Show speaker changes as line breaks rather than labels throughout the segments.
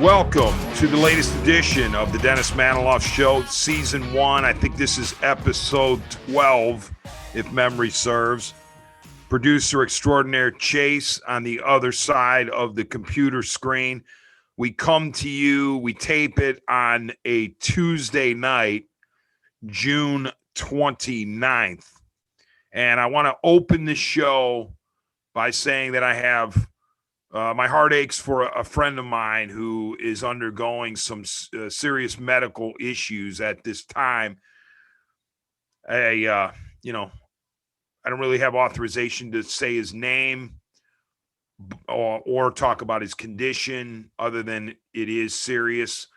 Welcome to the latest edition of the Dennis Manoloff Show, Season 1. I think this is Episode 12, if memory serves. Producer Extraordinaire Chase on the other side of the computer screen. We come to you, we tape it on a Tuesday night, June 29th. And I want to open the show by saying that I have my heart aches for a friend of mine who is undergoing some serious medical issues at this time. I don't really have authorization to say his name or talk about his condition other than it is serious.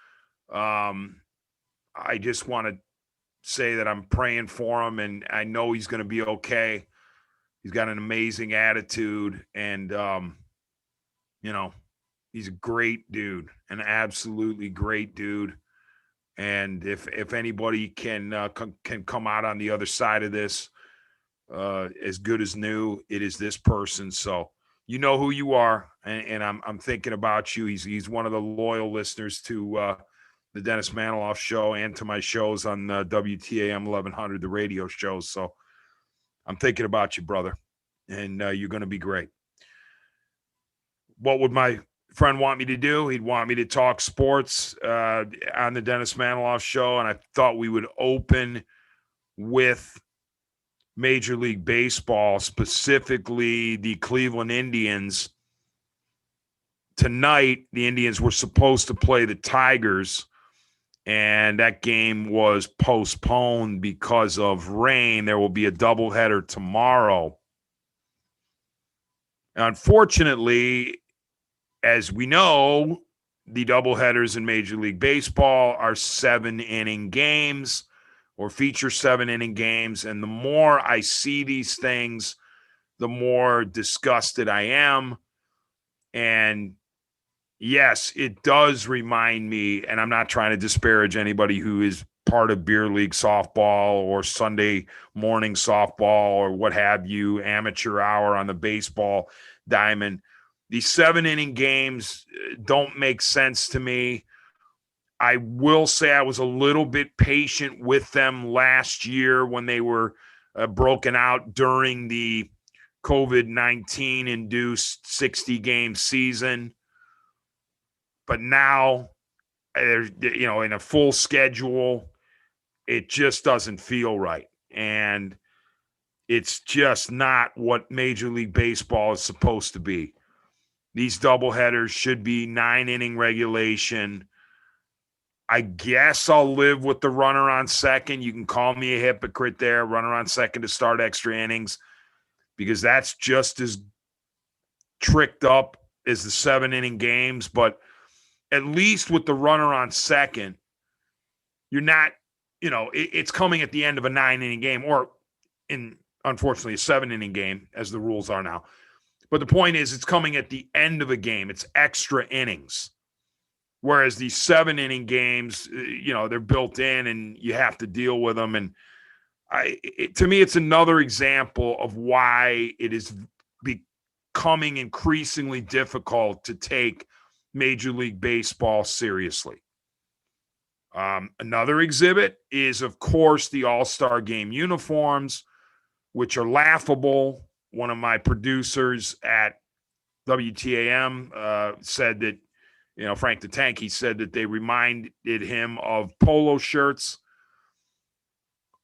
I just want to say that I'm praying for him, and I know he's going to be okay. He's got an amazing attitude, and he's a great dude, an absolutely great dude. And if anybody can come out on the other side of this as good as new, it is this person. So you know who you are, and I'm thinking about you. He's one of the loyal listeners to the Dennis Manoloff Show and to my shows on WTAM 1100, the radio shows. So I'm thinking about you, brother, and you're going to be great. What would my friend want me to do? He'd want me to talk sports on the Dennis Manoloff Show, and I thought we would open with Major League Baseball, specifically the Cleveland Indians. Tonight, the Indians were supposed to play the Tigers, and that game was postponed because of rain. There will be a doubleheader tomorrow. Unfortunately, as we know, the doubleheaders in Major League Baseball are 7-inning games or feature 7-inning games. And the more I see these things, the more disgusted I am. And yes, it does remind me, and I'm not trying to disparage anybody who is part of beer league softball or Sunday morning softball or what have you, amateur hour on the baseball diamond. These 7-inning games don't make sense to me. I will say I was a little bit patient with them last year when they were broken out during the COVID-19 induced 60-game season. But now, in a full schedule, it just doesn't feel right. And it's just not what Major League Baseball is supposed to be. These doubleheaders should be 9-inning regulation. I guess I'll live with the runner on second. You can call me a hypocrite there, runner on second to start extra innings, because that's just as tricked up as the 7-inning games. But at least with the runner on second, you're not, it's coming at the end of a 9-inning game, or unfortunately, a 7-inning game, as the rules are now. But the point is, it's coming at the end of a game. It's extra innings. Whereas these 7-inning games, they're built in and you have to deal with them. And to me, it's another example of why it is becoming increasingly difficult to take Major League Baseball seriously. Another exhibit is, of course, the All-Star Game uniforms, which are laughable. One of my producers at WTAM said that, Frank the Tank, he said that they reminded him of polo shirts.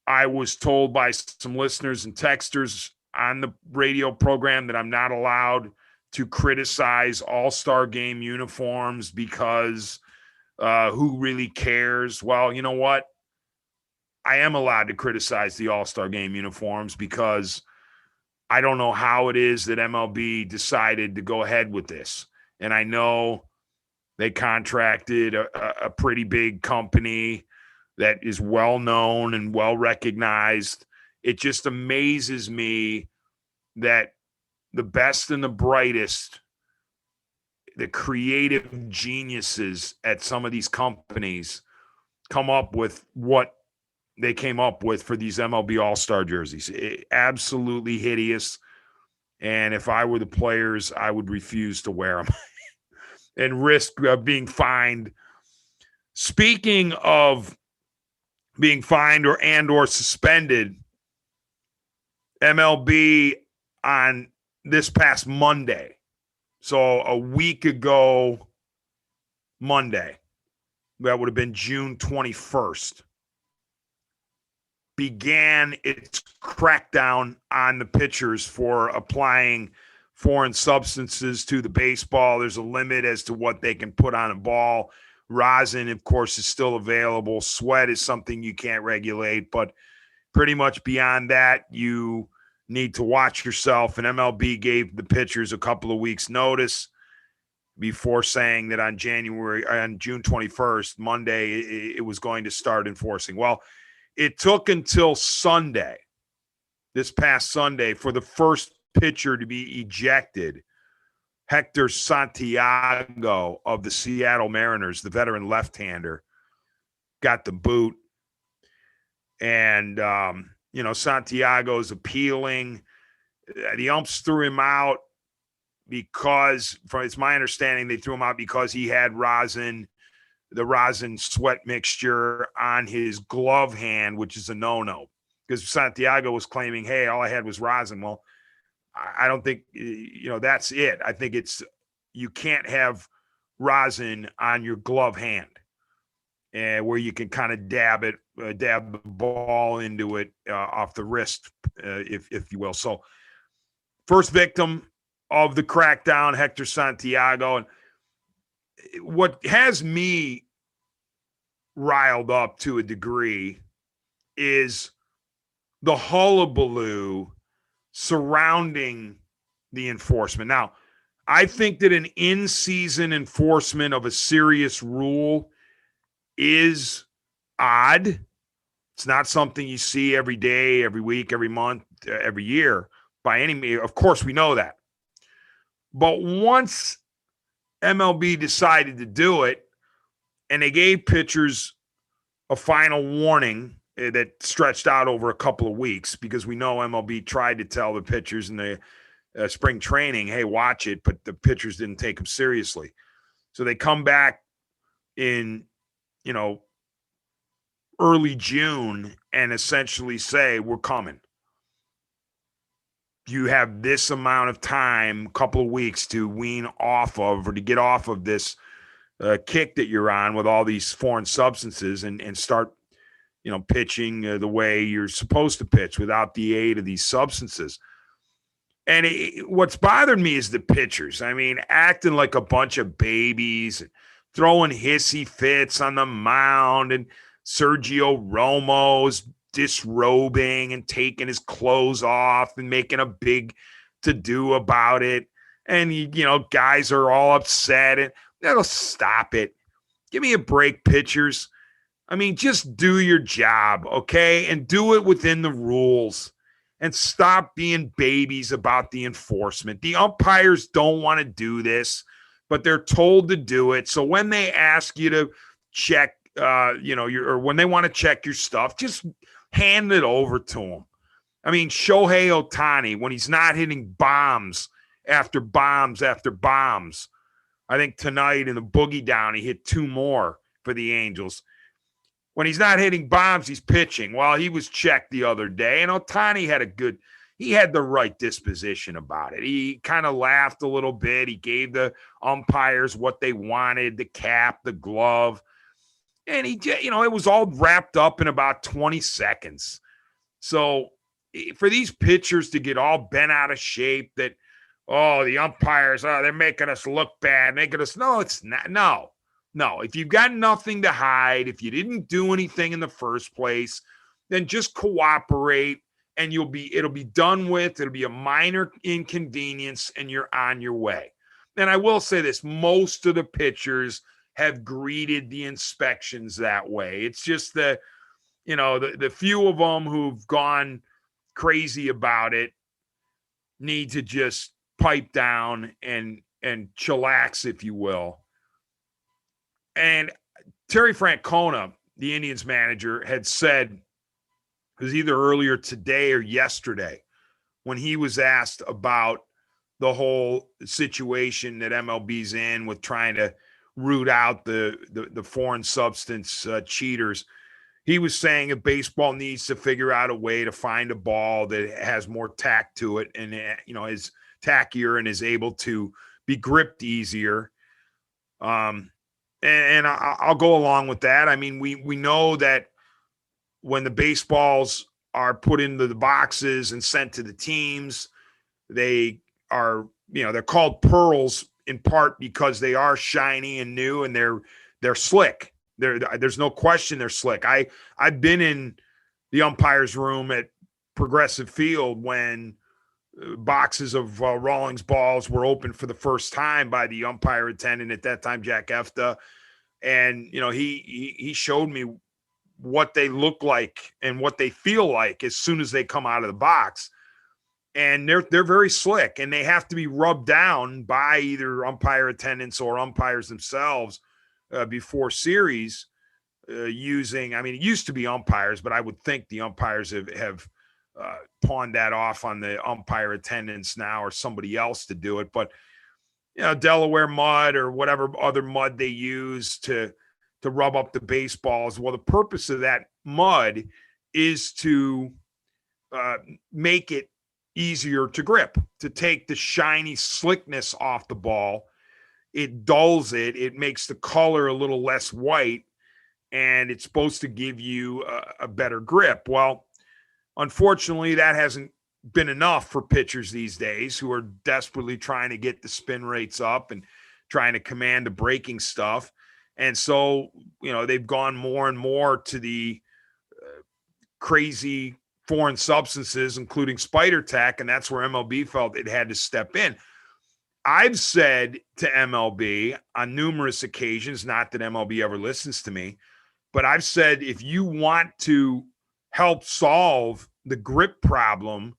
I was told by some listeners and texters on the radio program that I'm not allowed to criticize All-Star Game uniforms because who really cares? Well, you know what? I am allowed to criticize the All-Star Game uniforms because I don't know how it is that MLB decided to go ahead with this. And I know they contracted a pretty big company that is well-known and well-recognized. It just amazes me that the best and the brightest, the creative geniuses at some of these companies come up with what they came up with for these MLB All-Star jerseys. Absolutely hideous. And if I were the players, I would refuse to wear them. and risk of being fined. Speaking of being fined or suspended, MLB on this past Monday, so a week ago Monday, that would have been June 21st, began its crackdown on the pitchers for applying foreign substances to the baseball. There's a limit as to what they can put on a ball. Rosin, of course, is still available. Sweat is something you can't regulate, but pretty much beyond that, you need to watch yourself. And MLB gave the pitchers a couple of weeks' notice before saying that on June 21st, Monday, it was going to start enforcing. Well, it took until Sunday, this past Sunday, for the first pitcher to be ejected. Hector Santiago of the Seattle Mariners, the veteran left-hander, got the boot. And, Santiago's appealing. The umps threw him out because, it's my understanding, they threw him out because he had the rosin sweat mixture on his glove hand, which is a no-no. Because Santiago was claiming, hey, all I had was rosin. Well, I don't think, that's it. I think you can't have rosin on your glove hand, where you can kind of dab the ball into it off the wrist, if you will. So first victim of the crackdown, Hector Santiago. And what has me riled up to a degree is the hullabaloo surrounding the enforcement. Now, I think that an in-season enforcement of a serious rule is odd. It's not something you see every day, every week, every month, every year by any means. Of course, we know that. But once MLB decided to do it, and they gave pitchers a final warning that stretched out over a couple of weeks, because we know MLB tried to tell the pitchers in the spring training, hey, watch it, but the pitchers didn't take them seriously. So they come back in, early June and essentially say, we're coming. You have this amount of time, a couple of weeks, to wean off of, or to get off of this kick that you're on with all these foreign substances, and start, pitching the way you're supposed to pitch without the aid of these substances. And what's bothered me is the pitchers. I mean, acting like a bunch of babies, throwing hissy fits on the mound, and Sergio Romo's disrobing and taking his clothes off and making a big to-do about it. And, guys are all upset, and that'll stop it. Give me a break, pitchers. I mean, just do your job, okay? And do it within the rules, and stop being babies about the enforcement. The umpires don't want to do this, but they're told to do it. So when they ask you to check, or when they want to check your stuff, just hand it over to them. I mean, Shohei Ohtani, when he's not hitting bombs after bombs after bombs, I think tonight in the boogie down, he hit 2 more for the Angels. When he's not hitting bombs, he's pitching. Well, he was checked the other day, and Ohtani had the right disposition about it. He kind of laughed a little bit. He gave the umpires what they wanted, the cap, the glove. And it was all wrapped up in about 20 seconds. So for these pitchers to get all bent out of shape that, the umpires, they're making us look bad, no, it's not. No. If you've got nothing to hide, if you didn't do anything in the first place, then just cooperate, and it'll be done with. It'll be a minor inconvenience, and you're on your way. And I will say this, most of the pitchers have greeted the inspections that way. It's just the few of them who've gone crazy about it need to just pipe down and chillax, if you will. And Terry Francona, the Indians manager, had said, it was either earlier today or yesterday, when he was asked about the whole situation that MLB's in with trying to root out the foreign substance cheaters. He was saying if baseball needs to figure out a way to find a ball that has more tack to it and, is tackier and is able to be gripped easier. And I'll go along with that. I mean, we know that when the baseballs are put into the boxes and sent to the teams, they are, they're called pearls in part because they are shiny and new and they're slick. There's no question they're slick. I've been in the umpire's room at Progressive Field when boxes of Rawlings balls were opened for the first time by the umpire attendant at that time, Jack Efta. And, he showed me what they look like and what they feel like as soon as they come out of the box. And they're very slick, and they have to be rubbed down by either umpire attendants or umpires themselves before series using, I mean, it used to be umpires, but I would think the umpires have pawned that off on the umpire attendants now or somebody else to do it. But, Delaware mud or whatever other mud they use to rub up the baseballs. Well, the purpose of that mud is to make it easier to grip, to take the shiny slickness off the ball. It dulls it. It makes the color a little less white, and it's supposed to give you a better grip. Well, unfortunately, that hasn't been enough for pitchers these days who are desperately trying to get the spin rates up and trying to command the breaking stuff. And so, they've gone more and more to the crazy foreign substances, including spider tack, and that's where MLB felt it had to step in. I've said to MLB on numerous occasions, not that MLB ever listens to me, but I've said if you want to help solve the grip problem,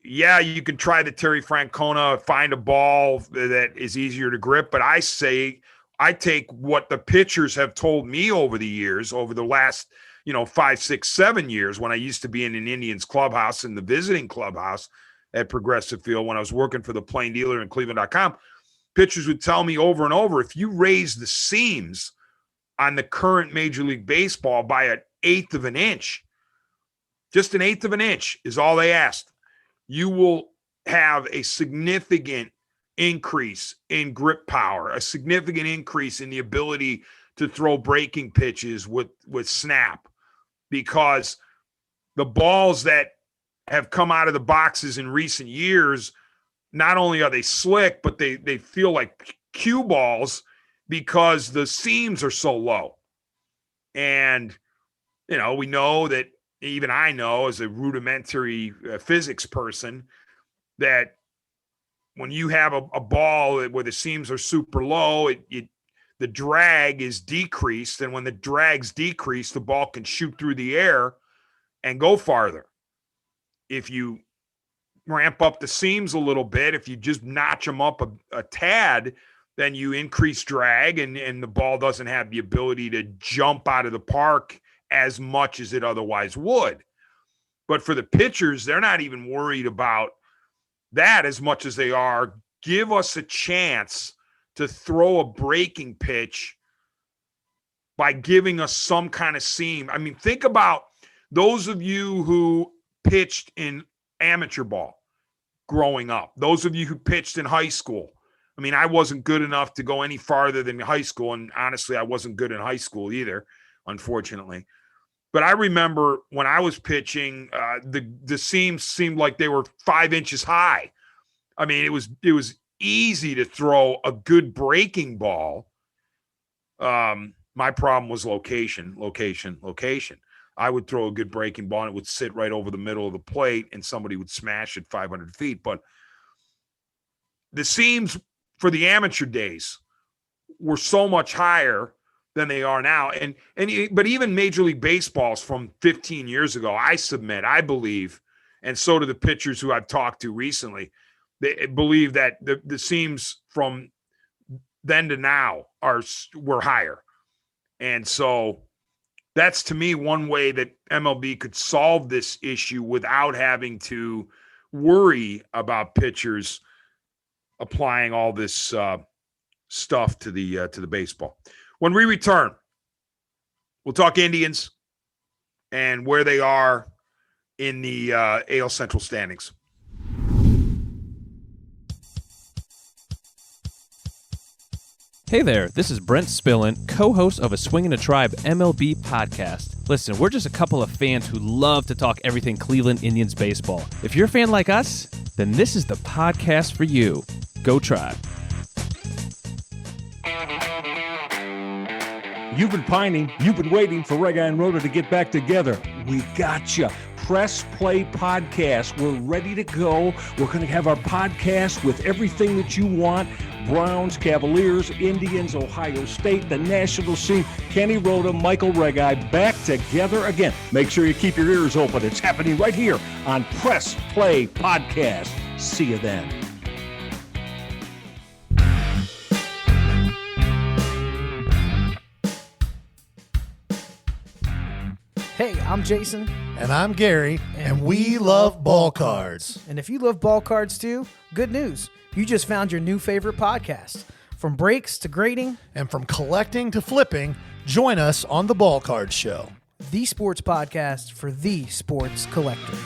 yeah, you can try the Terry Francona, find a ball that is easier to grip, but I say I take what the pitchers have told me over the years, over the last 5, 6, 7 years when I used to be in an Indians clubhouse in the visiting clubhouse at Progressive Field when I was working for the Plain Dealer and Cleveland.com. Pitchers would tell me over and over, if you raise the seams on the current Major League Baseball by an eighth of an inch, just an eighth of an inch is all they asked, you will have a significant increase in grip power, a significant increase in the ability to throw breaking pitches with snap, because the balls that have come out of the boxes in recent years, not only are they slick, but they feel like cue balls because the seams are so low. And, we know that, even I know as a rudimentary physics person, that when you have a ball where the seams are super low, the drag is decreased. And when the drag's decreased, the ball can shoot through the air and go farther. If you ramp up the seams a little bit, if you just notch them up a tad, then you increase drag and the ball doesn't have the ability to jump out of the park as much as it otherwise would. But for the pitchers, they're not even worried about that as much as they are, give us a chance to throw a breaking pitch by giving us some kind of seam. I mean, think about those of you who pitched in amateur ball growing up, those of you who pitched in high school. I mean, I wasn't good enough to go any farther than high school, and honestly, I wasn't good in high school either, unfortunately. But I remember when I was pitching, the seams seemed like they were 5 inches high. I mean, it was easy to throw a good breaking ball. My problem was location. I would throw a good breaking ball and it would sit right over the middle of the plate and somebody would smash it 500 feet. But the seams for the amateur days were so much higher than they are now. But even Major League Baseballs from 15 years ago, I believe, and so do the pitchers who I've talked to recently, they believe that the seams from then to now were higher. And so that's, to me, one way that MLB could solve this issue without having to worry about pitchers applying all this stuff to the baseball. When we return, we'll talk Indians and where they are in the AL Central standings.
Hey there, this is Brent Spillin, co-host of a Swingin' a Tribe MLB podcast. Listen, we're just a couple of fans who love to talk everything Cleveland Indians baseball. If you're a fan like us, then this is the podcast for you. Go Tribe.
You've been pining, you've been waiting for Rega and Rhoda to get back together. We got you. Press Play Podcast. We're ready to go. We're going to have our podcast with everything that you want. Browns, Cavaliers, Indians, Ohio State, the national scene. Kenny Rhoda, Michael Regai back together again. Make sure you keep your ears open. It's happening right here on Press Play Podcast. See you then.
Hey, I'm Jason.
And I'm Gary, and we love ball cards.
And if you love ball cards too, good news. You just found your new favorite podcast. From breaks to grading.
And from collecting to flipping, join us on the Ball Card Show.
The sports podcast for the sports collector.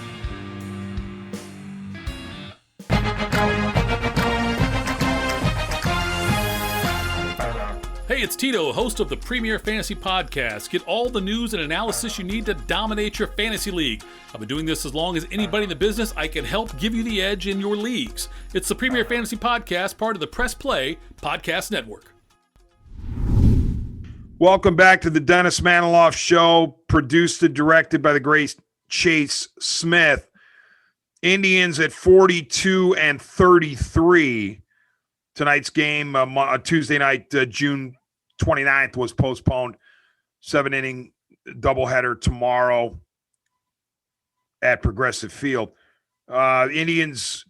Hey, it's Tito, host of the Premier Fantasy Podcast. Get all the news and analysis you need to dominate your fantasy league. I've been doing this as long as anybody in the business. I can help give you the edge in your leagues. It's the Premier Fantasy Podcast, part of the Press Play Podcast Network.
Welcome back to the Dennis Manoloff Show, produced and directed by the great Chase Smith. Indians at 42-33. Tonight's game, Tuesday night, June 29th, was postponed. 7-inning doubleheader tomorrow at Progressive Field. Indians,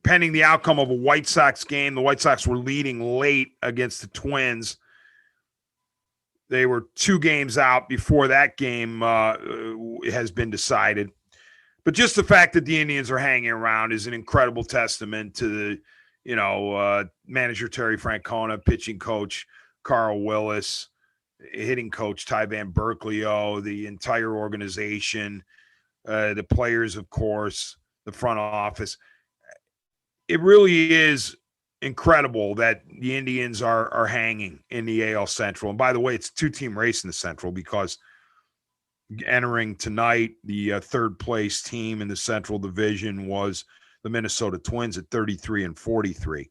pending the outcome of a White Sox game, the White Sox were leading late against the Twins. They were 2 games out before that game has been decided. But just the fact that the Indians are hanging around is an incredible testament to the manager Terry Francona, pitching coach Carl Willis, hitting coach Ty Van Berkeley, the entire organization, the players, of course, the front office. It really is incredible that the Indians are hanging in the AL Central. And by the way, it's a 2-team race in the Central because entering tonight, the third place team in the Central Division was the Minnesota Twins at 33-43.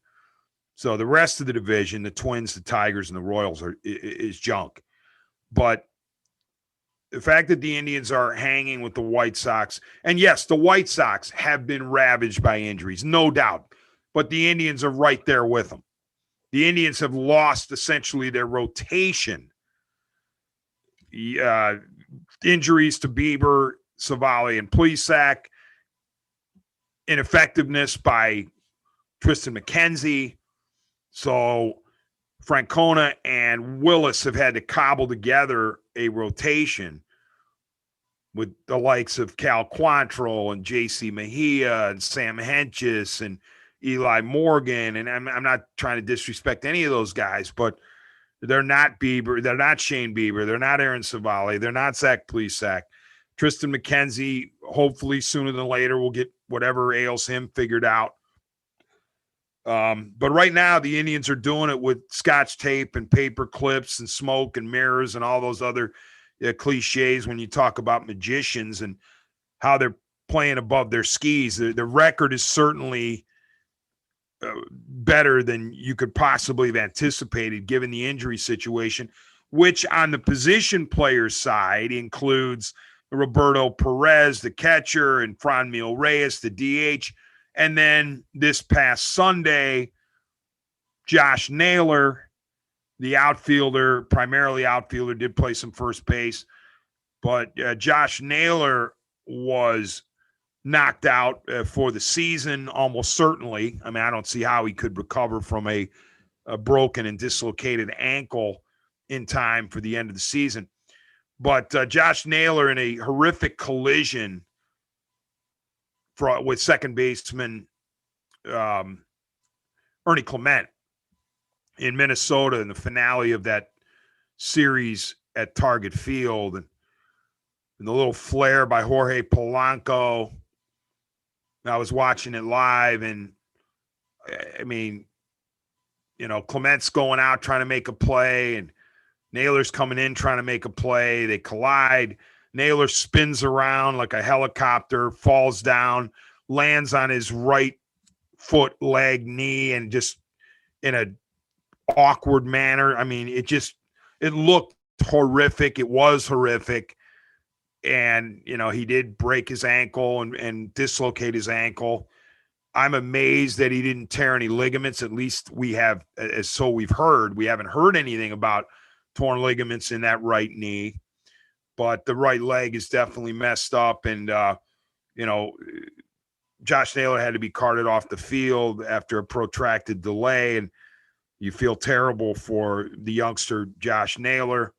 So the rest of the division, the Twins, the Tigers, and the Royals is junk. But the fact that the Indians are hanging with the White Sox, and yes, the White Sox have been ravaged by injuries, no doubt. But the Indians are right there with them. The Indians have lost essentially their rotation. Injuries to Bieber, Savali, and Plesac. Ineffectiveness by Tristan McKenzie. So Francona and Willis have had to cobble together a rotation with the likes of Cal Quantrill and J.C. Mejia and Sam Hentges and Eli Morgan. And I'm not trying to disrespect any of those guys, but they're not Bieber. They're not Shane Bieber. They're not Aaron Savali. They're not Zach Plesac. Tristan McKenzie, hopefully sooner than later, will get whatever ails him figured out. But right now, the Indians are doing it with scotch tape and paper clips and smoke and mirrors and all those other cliches when you talk about magicians and how they're playing above their skis. The record is certainly better than you could possibly have anticipated given the injury situation, which on the position players side includes Roberto Perez, the catcher, and Franmil Reyes, the DH. And then this past Sunday, Josh Naylor, the outfielder, primarily outfielder, did play some first base. But Josh Naylor was knocked out for the season, almost certainly. I mean, I don't see how he could recover from a broken and dislocated ankle in time for the end of the season. But Josh Naylor, in a horrific collision with second baseman Ernie Clement in Minnesota in the finale of that series at Target Field, and the little flare by Jorge Polanco. I was watching it live, and I mean, Clement's going out trying to make a play, and Naylor's coming in trying to make a play. They collide. Naylor spins around like a helicopter, falls down, lands on his right foot, leg, knee, and just in a awkward manner. I mean, it looked horrific. It was horrific. And, he did break his ankle and dislocate his ankle. I'm amazed that he didn't tear any ligaments. At least we've heard. We haven't heard anything about torn ligaments in that right knee, but the right leg is definitely messed up. And, Josh Naylor had to be carted off the field after a protracted delay. And you feel terrible for the youngster, Josh Naylor,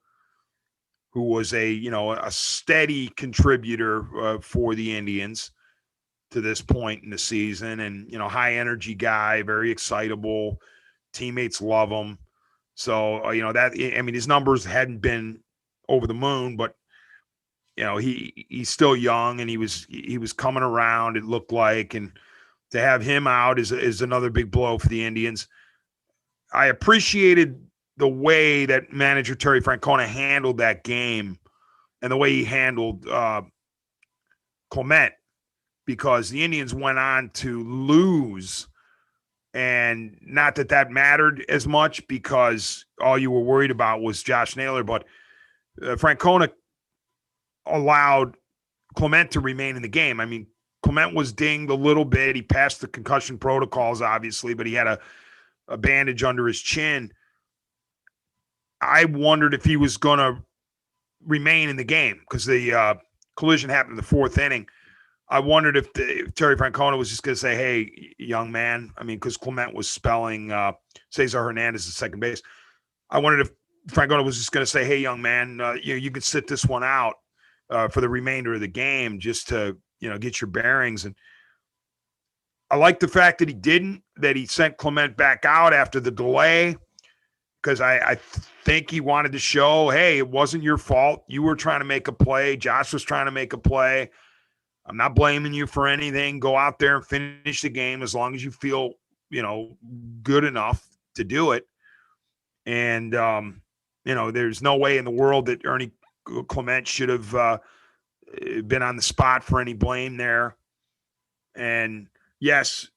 who was a steady contributor for the Indians to this point in the season, and high energy guy, very excitable. Teammates love him. So his numbers hadn't been over the moon, but he's still young, and he was coming around, it looked like, and to have him out is another big blow for the Indians. I appreciated the way that manager Terry Francona handled that game and the way he handled Clement, because the Indians went on to lose, and not that mattered as much because all you were worried about was Josh Naylor, but Francona allowed Clement to remain in the game. I mean, Clement was dinged a little bit. He passed the concussion protocols, obviously, but he had a bandage under his chin. I wondered if he was going to remain in the game because the collision happened in the fourth inning. I wondered if Terry Francona was just going to say, hey, young man. I mean, because Clement was spelling Cesar Hernandez at second base. I wondered if Francona was just going to say, hey, young man, you can sit this one out for the remainder of the game just to, get your bearings. And I like the fact that he didn't, that he sent Clement back out after the delay, because I think he wanted to show, hey, it wasn't your fault. You were trying to make a play. Josh was trying to make a play. I'm not blaming you for anything. Go out there and finish the game as long as you feel, good enough to do it. And, there's no way in the world that Ernie Clement should have been on the spot for any blame there. And yes,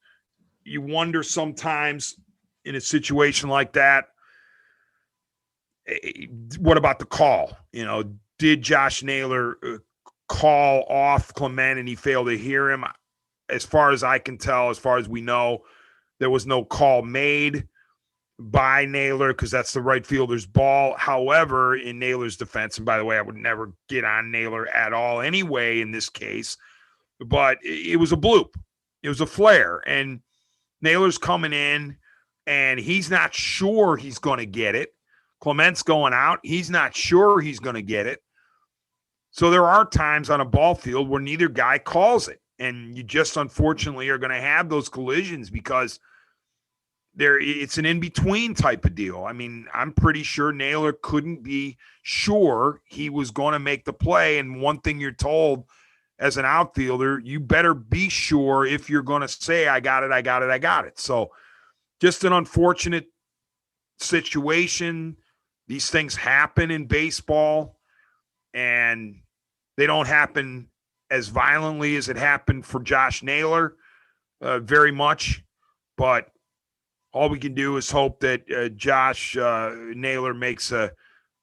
you wonder sometimes in a situation like that, what about the call? Did Josh Naylor call off Clement and he failed to hear him? As far as I can tell, as far as we know, there was no call made by Naylor because that's the right fielder's ball. However, in Naylor's defense, and by the way, I would never get on Naylor at all anyway in this case, but it was a bloop. It was a flare, and Naylor's coming in, and he's not sure he's going to get it. Clement's going out. He's not sure he's going to get it. So there are times on a ball field where neither guy calls it, and you just unfortunately are going to have those collisions because it's an in-between type of deal. I mean, I'm pretty sure Naylor couldn't be sure he was going to make the play, and one thing you're told as an outfielder, you better be sure if you're going to say, I got it. So just an unfortunate situation. These things happen in baseball, and they don't happen as violently as it happened for Josh Naylor, very much. But all we can do is hope that Josh Naylor makes a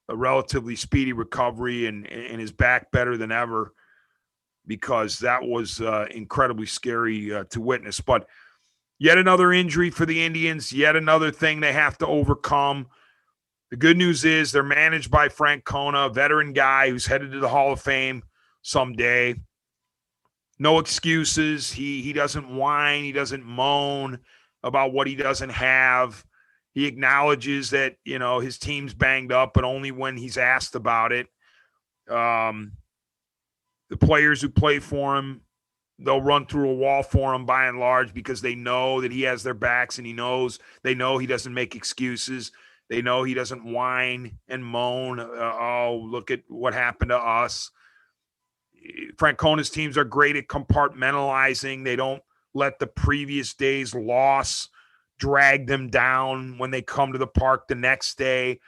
relatively speedy recovery and is back better than ever, because that was incredibly scary to witness. But yet another injury for the Indians, yet another thing they have to overcome. The good news is they're managed by Francona, a veteran guy who's headed to the Hall of Fame someday. No excuses. He doesn't whine. He doesn't moan about what he doesn't have. He acknowledges that, his team's banged up, but only when he's asked about it. The players who play for him they'll run through a wall for him by and large because they know that he has their backs, and they know he doesn't make excuses. They know he doesn't whine and moan. Oh, look at what happened to us. Francona's teams are great at compartmentalizing. They don't let the previous day's loss drag them down when they come to the park the next day.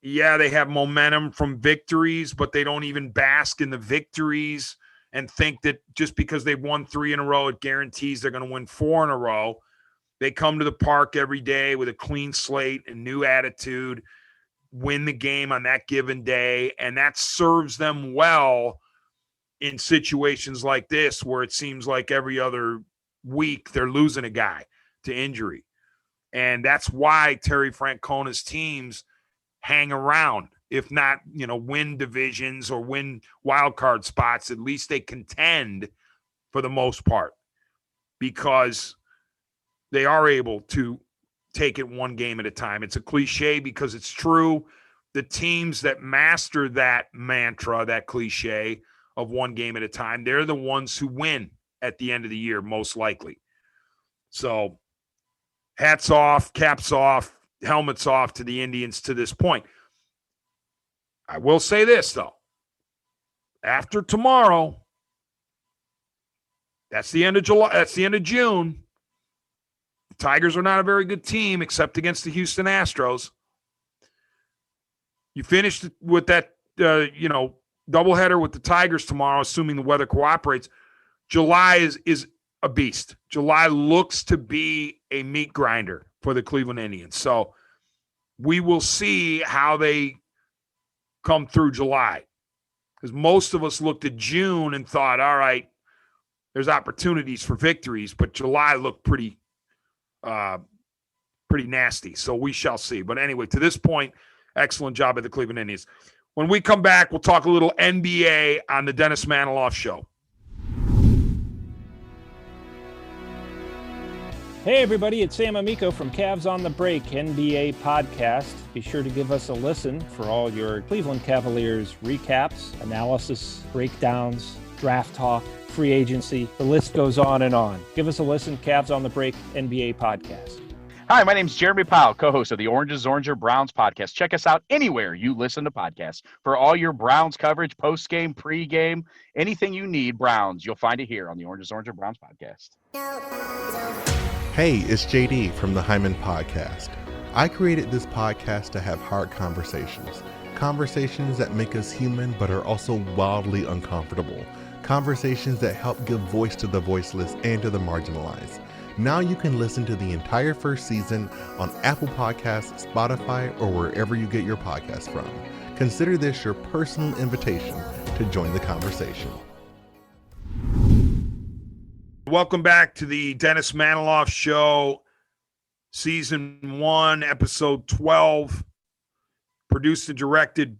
Yeah, they have momentum from victories, but they don't even bask in the victories and think that just because they've won 3 in a row, it guarantees they're going to win 4 in a row. They come to the park every day with a clean slate and new attitude, win the game on that given day, and that serves them well in situations like this where it seems like every other week they're losing a guy to injury. And that's why Terry Francona's teams hang around. If not, win divisions or win wild card spots, at least they contend for the most part because they are able to take it one game at a time. It's a cliche because it's true. The teams that master that mantra, that cliche of one game at a time, they're the ones who win at the end of the year, most likely. So hats off, caps off, helmets off to the Indians to this point. I will say this, though. After tomorrow, that's the end of July. That's the end of June. The Tigers are not a very good team except against the Houston Astros. You finished with that, doubleheader with the Tigers tomorrow, assuming the weather cooperates. July is a beast. July looks to be a meat grinder for the Cleveland Indians. So we will see how they come through July. Because most of us looked at June and thought, all right, there's opportunities for victories, but July looked pretty nasty. So we shall see. But anyway, to this point, excellent job at the Cleveland Indians. When we come back, we'll talk a little NBA on the Dennis Manoloff Show.
Hey everybody, it's Sam Amico from Cavs on the Break NBA podcast. Be sure to give us a listen for all your Cleveland Cavaliers recaps, analysis, breakdowns, draft talk, free agency. The list goes on and on. Give us a listen, Cavs on the Break NBA podcast.
Hi, my name's Jeremy Powell, co-host of the Oranges, Oranger, Browns podcast. Check us out anywhere you listen to podcasts. For all your Browns coverage, post-game, pre-game, anything you need Browns, you'll find it here on the Oranges, Oranger, Browns podcast.
Hey, it's JD from the Hyman Podcast. I created this podcast to have hard conversations. Conversations that make us human but are also wildly uncomfortable. Conversations that help give voice to the voiceless and to the marginalized. Now you can listen to the entire first season on Apple Podcasts, Spotify, or wherever you get your podcasts from. Consider this your personal invitation to join the conversation.
Welcome back to the Dennis Manoloff Show, Season 1, Episode 12. Produced and directed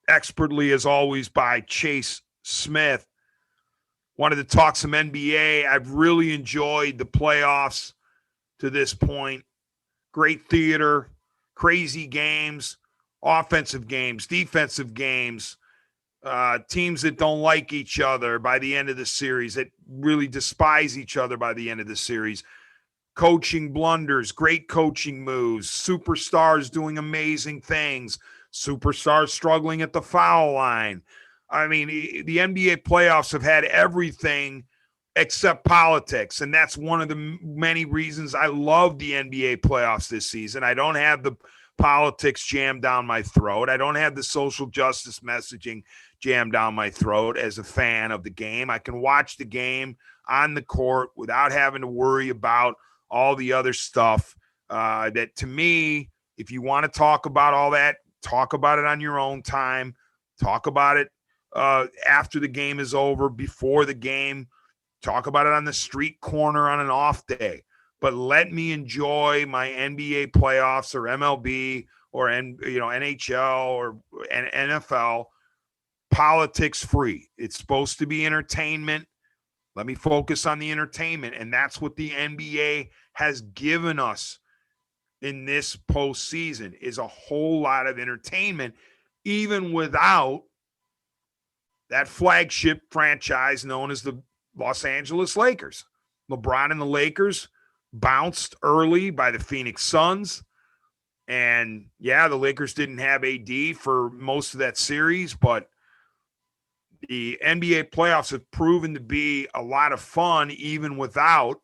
expertly, as always, by Chase Smith. Wanted to talk some NBA. I've really enjoyed the playoffs to this point. Great theater, crazy games, offensive games, defensive games, teams that don't like each other by the end of the series, that really despise each other by the end of the series. Coaching blunders, great coaching moves, superstars doing amazing things, superstars struggling at the foul line. I mean, the NBA playoffs have had everything except politics, and that's one of the many reasons I love the NBA playoffs this season. I don't have the politics jammed down my throat. I don't have the social justice messaging jammed down my throat as a fan of the game. I can watch the game on the court without having to worry about all the other stuff that, to me, if you want to talk about all that, talk about it on your own time. Talk about it after the game is over, before the game. Talk about it on the street corner on an off day. But let me enjoy my NBA playoffs or MLB or NHL or NFL politics free. It's supposed to be entertainment. Let me focus on the entertainment. And that's what the NBA has given us in this postseason, is a whole lot of entertainment, even without that flagship franchise known as the Los Angeles Lakers. LeBron and the Lakers bounced early by the Phoenix Suns. And yeah, the Lakers didn't have AD for most of that series, but the NBA playoffs have proven to be a lot of fun, even without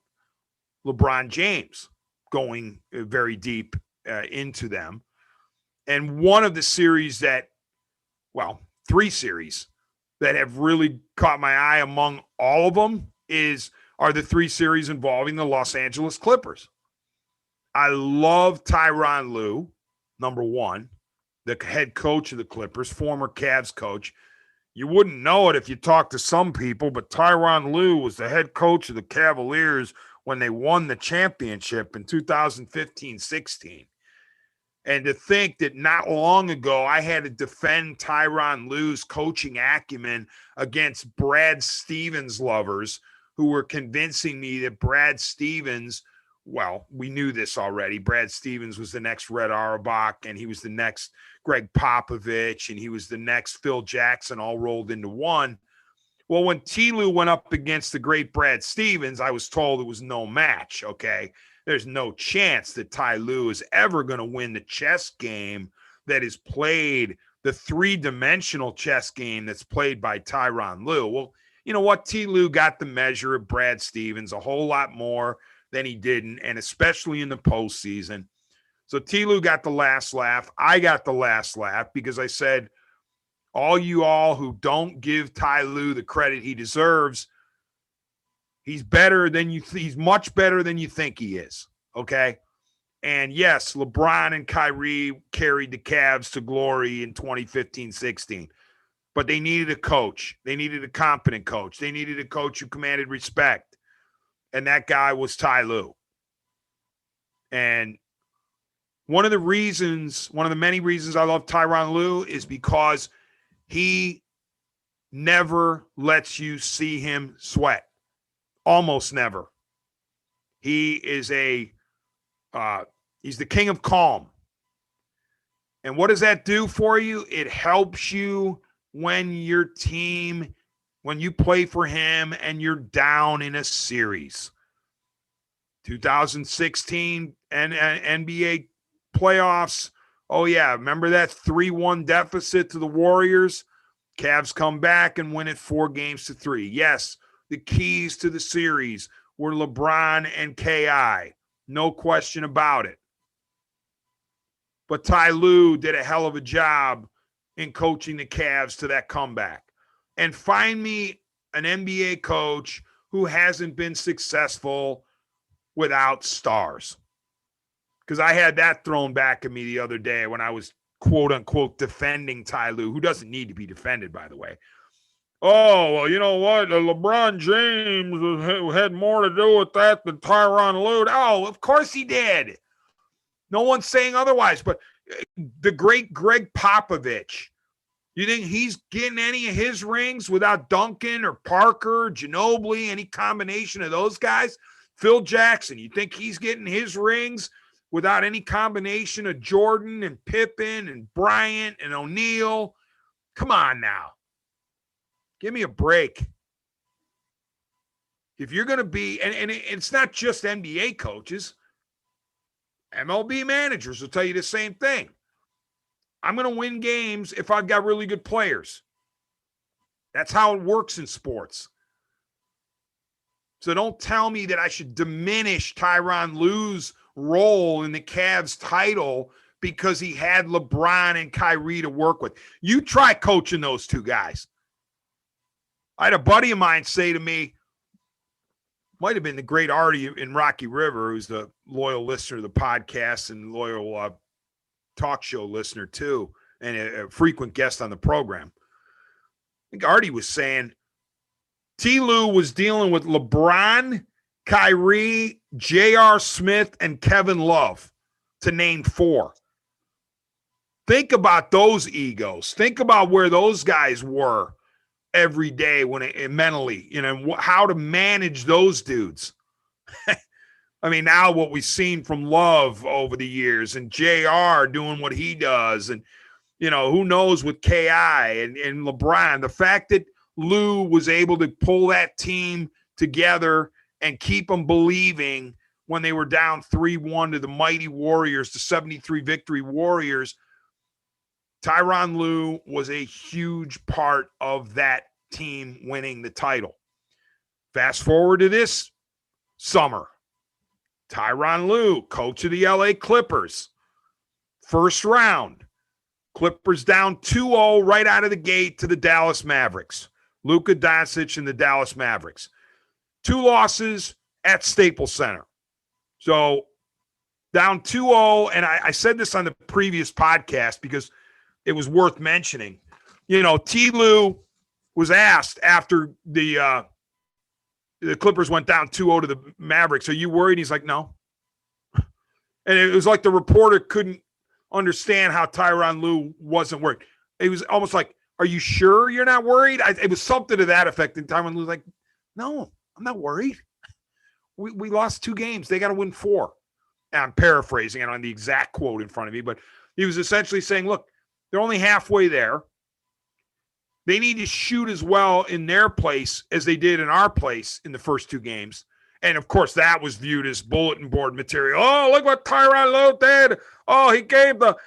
LeBron James going very deep into them. And one of the series three series that have really caught my eye among all of them are the three series involving the Los Angeles Clippers. I love Tyronn Lue, number one, the head coach of the Clippers, former Cavs coach. You wouldn't know it if you talked to some people, but Tyronn Lue was the head coach of the Cavaliers when they won the championship in 2015-16. And to think that not long ago I had to defend Tyronn Lue's coaching acumen against Brad Stevens lovers who were convincing me that Brad Stevens, well, we knew this already. Brad Stevens was the next Red Auerbach, and he was the next Greg Popovich, and he was the next Phil Jackson, all rolled into one. Well, when T. Lue went up against the great Brad Stevens, I was told it was no match, okay? There's no chance that Ty Lue is ever going to win the chess game that is played, the three-dimensional chess game that's played by Tyronn Lue. Well, you know what? T. Lue got the measure of Brad Stevens a whole lot more than he didn't, and especially in the postseason. So T. Lue got the last laugh. I got the last laugh because I said, all who don't give Ty Lue the credit he deserves, he's much better than you think he is, okay? And yes, LeBron and Kyrie carried the Cavs to glory in 2015-16, but they needed a coach. They needed a competent coach. They needed a coach who commanded respect, and that guy was Ty Lue. And one of the many reasons I love Tyronn Lue is because he never lets you see him sweat. Almost never. He is he's the king of calm. And what does that do for you? It helps you when you play for him and you're down in a series. 2016 and NBA playoffs. Oh yeah, remember that 3-1 deficit to the Warriors? Cavs come back and win it 4-3. Yes, the keys to the series were LeBron and KI. No question about it. But Ty Lue did a hell of a job in coaching the Cavs to that comeback. And find me an NBA coach who hasn't been successful without stars. Because I had that thrown back at me the other day when I was, quote unquote, defending Ty Lue, who doesn't need to be defended, by the way. Oh, well, you know what? LeBron James had more to do with that than Tyronn Lue. Oh, of course he did. No one's saying otherwise. But the great Greg Popovich, you think he's getting any of his rings without Duncan or Parker, Ginobili, any combination of those guys? Phil Jackson, you think he's getting his rings without any combination of Jordan and Pippen and Bryant and O'Neal? Come on now. Give me a break. If you're going to be, and it's not just NBA coaches, MLB managers will tell you the same thing. I'm going to win games if I've got really good players. That's how it works in sports. So don't tell me that I should diminish Tyronn Lue's role in the Cavs title because he had LeBron and Kyrie to work with. You try coaching those two guys. I had a buddy of mine say to me, might have been the great Artie in Rocky River, who's the loyal listener to the podcast and loyal talk show listener too, and a frequent guest on the program. I think Artie was saying T. Lue was dealing with LeBron, Kyrie, J.R. Smith, and Kevin Love, to name 4. Think about those egos. Think about where those guys were every day mentally, how to manage those dudes. I mean, now what we've seen from Love over the years and JR doing what he does, and who knows with KI and LeBron, the fact that Lue was able to pull that team together and keep them believing when they were down 3-1 to the mighty Warriors, the 73 victory Warriors. Tyronn Lue was a huge part of that team winning the title. Fast forward to this summer. Tyronn Lue, coach of the LA Clippers. First round. Clippers down 2-0 right out of the gate to the Dallas Mavericks. Luka Doncic and the Dallas Mavericks. 2 losses at Staples Center. So down 2-0, and I said this on the previous podcast because it was worth mentioning. You know, T. Lue was asked after the Clippers went down 2-0 to the Mavericks, are you worried? He's like, no. And it was like the reporter couldn't understand how Tyronn Lue wasn't worried. It was almost like, are you sure you're not worried? It was something to that effect. And Tyronn Lue was like, no, I'm not worried. We lost 2 games. They got to win 4. And I'm paraphrasing it on the exact quote in front of me, but he was essentially saying, look, they're only halfway there. They need to shoot as well in their place as they did in our place in the first 2 games. And, of course, that was viewed as bulletin board material. Oh, look what Tyronn Lue did. Oh, he gave the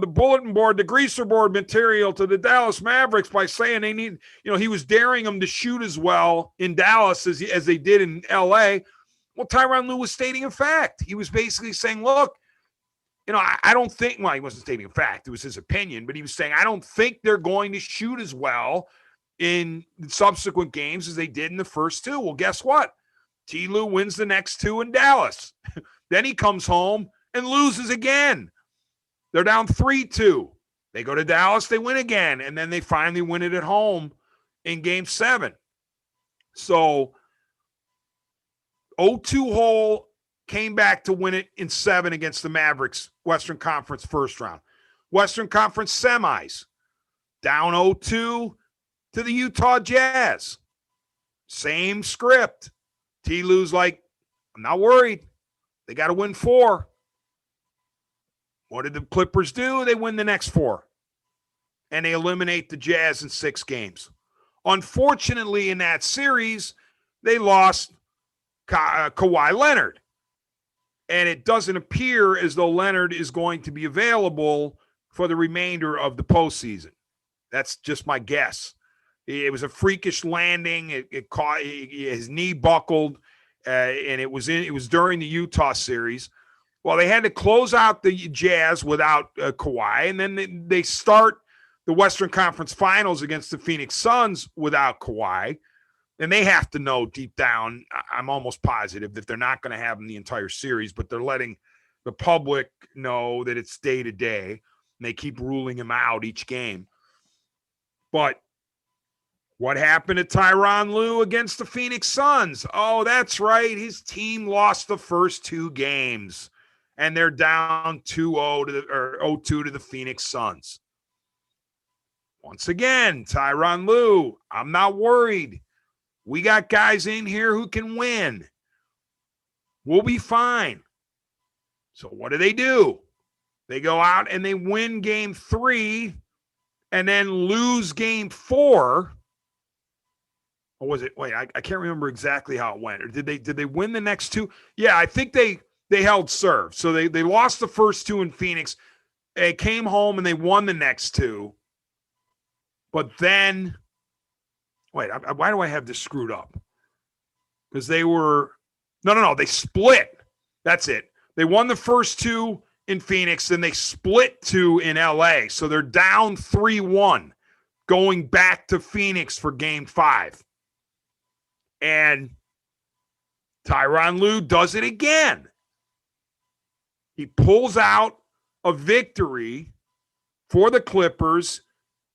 bulletin board, the greaser board material to the Dallas Mavericks by saying they need, he was daring them to shoot as well in Dallas as they did in L.A. Well, Tyronn Lue was stating a fact. He was basically saying, look, I don't think, well, he wasn't stating a fact. It was his opinion, but he was saying, I don't think they're going to shoot as well in subsequent games as they did in the first 2. Well, guess what? T. Lue wins the next 2 in Dallas. Then he comes home and loses again. They're down 3-2. They go to Dallas, they win again, and then they finally win it at home in Game 7. So 0-2 hole, came back to win it in 7 against the Mavericks, Western Conference first round. Western Conference semis, down 0-2 to the Utah Jazz. Same script. T. Lue's like, I'm not worried. They got to win 4. What did the Clippers do? They win the next 4. And they eliminate the Jazz in 6 games. Unfortunately, in that series, they lost Kawhi Leonard. And it doesn't appear as though Leonard is going to be available for the remainder of the postseason. That's just my guess. It was a freakish landing. It caught his knee buckled, and it was during the Utah series. Well, they had to close out the Jazz without Kawhi, and then they start the Western Conference Finals against the Phoenix Suns without Kawhi. And they have to know deep down, I'm almost positive, that they're not going to have him the entire series, but they're letting the public know that it's day to day, and they keep ruling him out each game. But what happened to Tyronn Lue against the Phoenix Suns? Oh, that's right. His team lost the first 2 games, and they're down 2-0 to the Phoenix Suns. Once again, Tyronn Lue, I'm not worried. We got guys in here who can win. We'll be fine. So what do? They go out and they win Game 3 and then lose Game 4. Or was it? Wait, I can't remember exactly how it went. Or did they win the next 2? Yeah, I think they held serve. So they lost the first 2 in Phoenix. They came home and they won the next 2. But then, wait, why do I have this screwed up? Because they were, no, they split. That's it. They won the first 2 in Phoenix, then they split 2 in LA. So they're down 3-1 going back to Phoenix for Game 5. And Tyronn Lue does it again. He pulls out a victory for the Clippers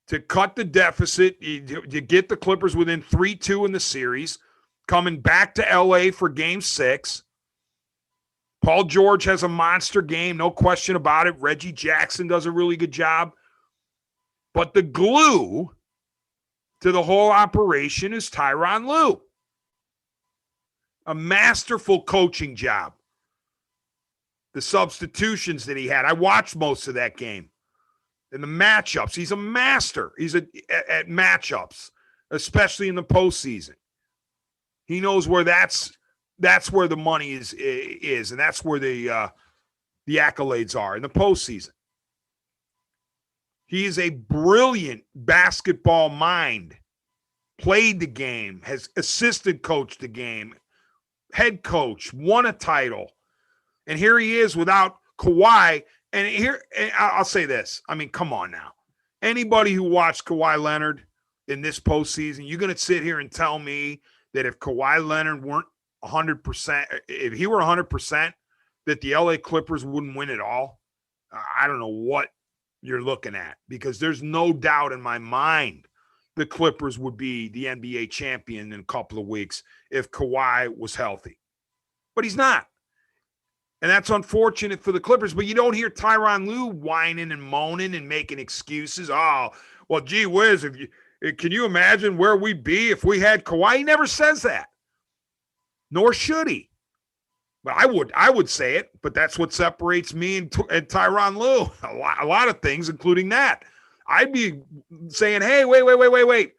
to cut the deficit, to get the Clippers within 3-2 in the series, coming back to LA for Game 6. Paul George has a monster game, no question about it. Reggie Jackson does a really good job. But the glue to the whole operation is Tyronn Lue. A masterful coaching job. The substitutions that he had. I watched most of that game. And the matchups. He's a master. He's at matchups. especially in the postseason. He knows where that's where the money is, and that's where the accolades are in the postseason. He is a brilliant basketball mind. Played the game, has assistant coached the game, head coach, won a title. And here he is without Kawhi. And I'll say this. I mean, come on now. Anybody who watched Kawhi Leonard in this postseason, you're going to sit here and tell me that if Kawhi Leonard weren't 100%, if he were 100%, that the LA Clippers wouldn't win at all? I don't know what you're looking at, because there's no doubt in my mind the Clippers would be the NBA champion in a couple of weeks if Kawhi was healthy. But he's not. And that's unfortunate for the Clippers. But you don't hear Tyronn Lue whining and moaning and making excuses. Oh, well, gee whiz, can you imagine where we'd be if we had Kawhi? He never says that. Nor should he. But I would say it, but that's what separates me and Tyronn Lue. A lot of things, including that. I'd be saying, hey, wait.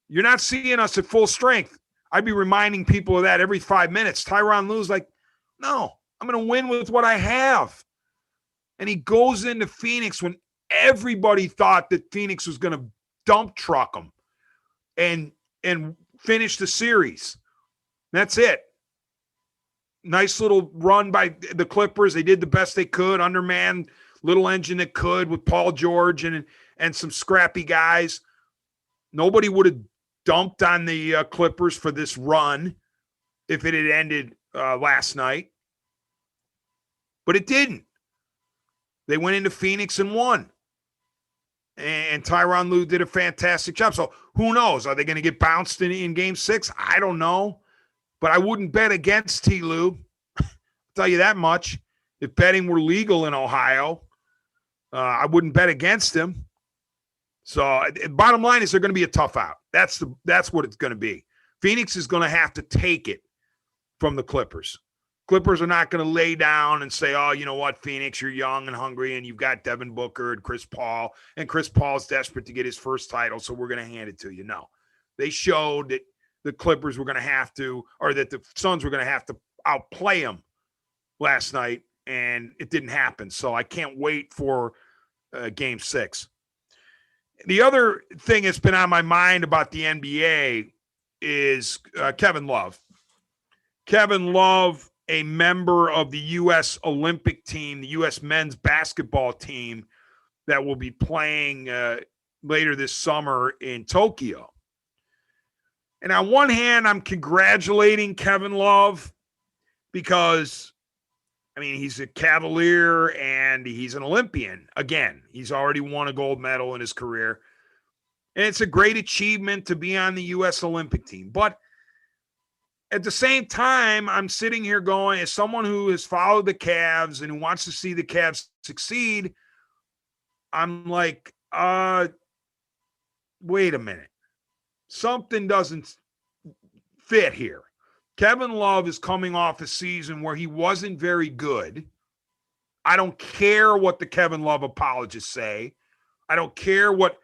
You're not seeing us at full strength. I'd be reminding people of that every 5 minutes. Tyronn Lue's like, no, I'm going to win with what I have. And he goes into Phoenix when everybody thought that Phoenix was going to dump truck him and finish the series. That's it. Nice little run by the Clippers. They did the best they could, undermanned little engine that could with Paul George and some scrappy guys. Nobody would have dumped on the Clippers for this run if it had ended last night. But it didn't. They went into Phoenix and won. And Tyronn Lue did a fantastic job. So who knows? Are they going to get bounced in Game 6? I don't know. But I wouldn't bet against T. Lue. I'll tell you that much. If betting were legal in Ohio, I wouldn't bet against him. So bottom line is they're going to be a tough out. That's what it's going to be. Phoenix is going to have to take it from the Clippers. Clippers are not going to lay down and say, oh, you know what, Phoenix, you're young and hungry, and you've got Devin Booker and Chris Paul, and Chris Paul's desperate to get his first title, so we're going to hand it to you. No. They showed that the Clippers were going to have to, or that the Suns were going to have to outplay them last night, and it didn't happen. So I can't wait for Game 6. The other thing that's been on my mind about the NBA is Kevin Love. Kevin Love, a member of the U.S. Olympic team, the U.S. men's basketball team that will be playing later this summer in Tokyo. And on one hand, I'm congratulating Kevin Love because, I mean, he's a Cavalier and he's an Olympian. Again, he's already won a gold medal in his career. And it's a great achievement to be on the U.S. Olympic team. But at the same time, I'm sitting here going, as someone who has followed the Cavs and who wants to see the Cavs succeed, I'm like, wait a minute. Something doesn't fit here. Kevin Love is coming off a season where he wasn't very good. I don't care what the Kevin Love apologists say. I don't care what,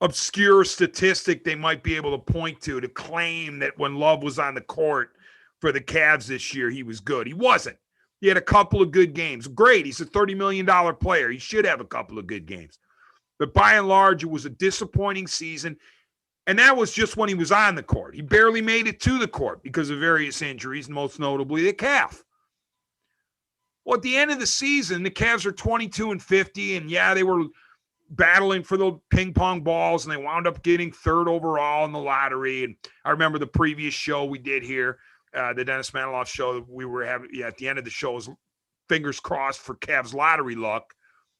obscure statistic they might be able to point to claim that when Love was on the court for the Cavs this year, he was good. He wasn't. He had a couple of good games. Great. He's a $30 million player. He should have a couple of good games. But by and large, it was a disappointing season. And that was just when he was on the court. He barely made it to the court because of various injuries, most notably the calf. Well, at the end of the season, the Cavs are 22-50, and yeah, they were battling for the ping pong balls, and they wound up getting third overall in the lottery. And I remember the previous show we did here, the Dennis Manoloff show that we were having at the end of the show was fingers crossed for Cavs lottery luck,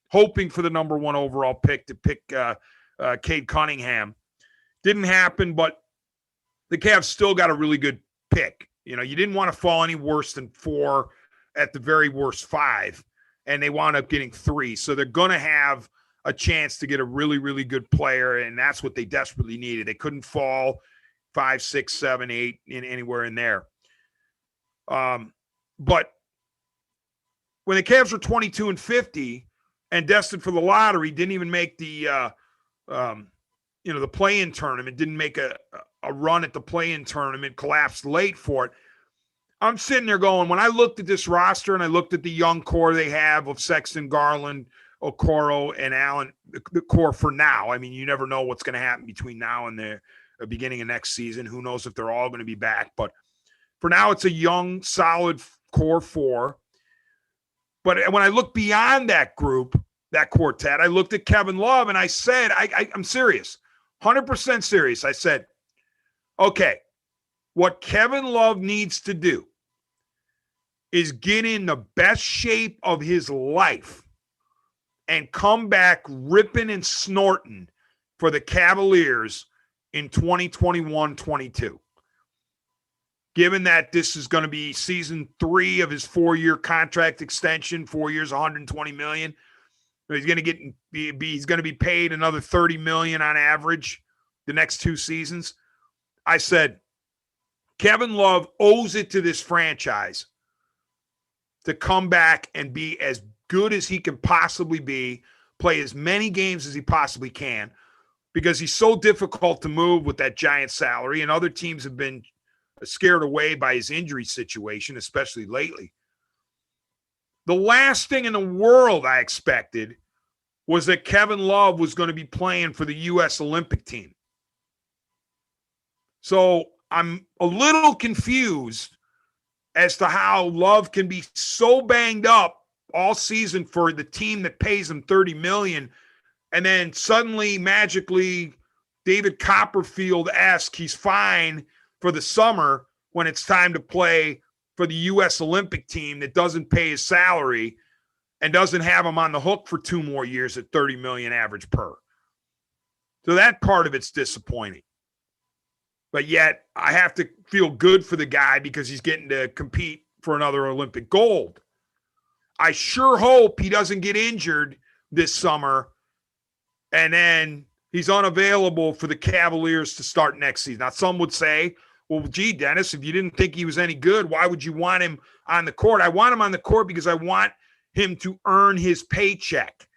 hoping for the number one overall pick to pick Cade Cunningham. Didn't happen, but the Cavs still got a really good pick. You know, you didn't want to fall any worse than 4, at the very worst 5, and they wound up getting 3. So they're going to have a chance to get a really, really good player, and that's what they desperately needed. They couldn't fall 5, 6, 7, 8 in anywhere in there. But when the Cavs were 22-50 and destined for the lottery, didn't even make the the play-in tournament, didn't make a run at the play-in tournament, collapsed late for it. I'm sitting there going, when I looked at this roster and I looked at the young core they have of Sexton, Garland, Okoro, and Allen, the core for now. I mean, you never know what's going to happen between now and the beginning of next season. Who knows if they're all going to be back. But for now, it's a young, solid core four. But when I look beyond that group, that quartet, I looked at Kevin Love and I said, I'm serious, 100% serious. I said, okay, what Kevin Love needs to do is get in the best shape of his life and come back ripping and snorting for the Cavaliers in 2021-22. Given that this is going to be season 3 of his 4-year contract extension, 4 years, $120 million. He's going to be paid another $30 million on average the next 2 seasons. I said, Kevin Love owes it to this franchise to come back and be as good as he can possibly be, play as many games as he possibly can, because he's so difficult to move with that giant salary, and other teams have been scared away by his injury situation, especially lately. The last thing in the world I expected was that Kevin Love was going to be playing for the U.S. Olympic team. So I'm a little confused as to how Love can be so banged up all season for the team that pays him $30 million, and then suddenly, magically, David Copperfield-esque, he's fine for the summer when it's time to play for the U.S. Olympic team that doesn't pay his salary and doesn't have him on the hook for 2 more years at $30 million average per. So that part of it's disappointing. But yet, I have to feel good for the guy because he's getting to compete for another Olympic gold. I sure hope he doesn't get injured this summer and then he's unavailable for the Cavaliers to start next season. Now, some would say, well, gee, Dennis, if you didn't think he was any good, why would you want him on the court? I want him on the court because I want him to earn his paycheck.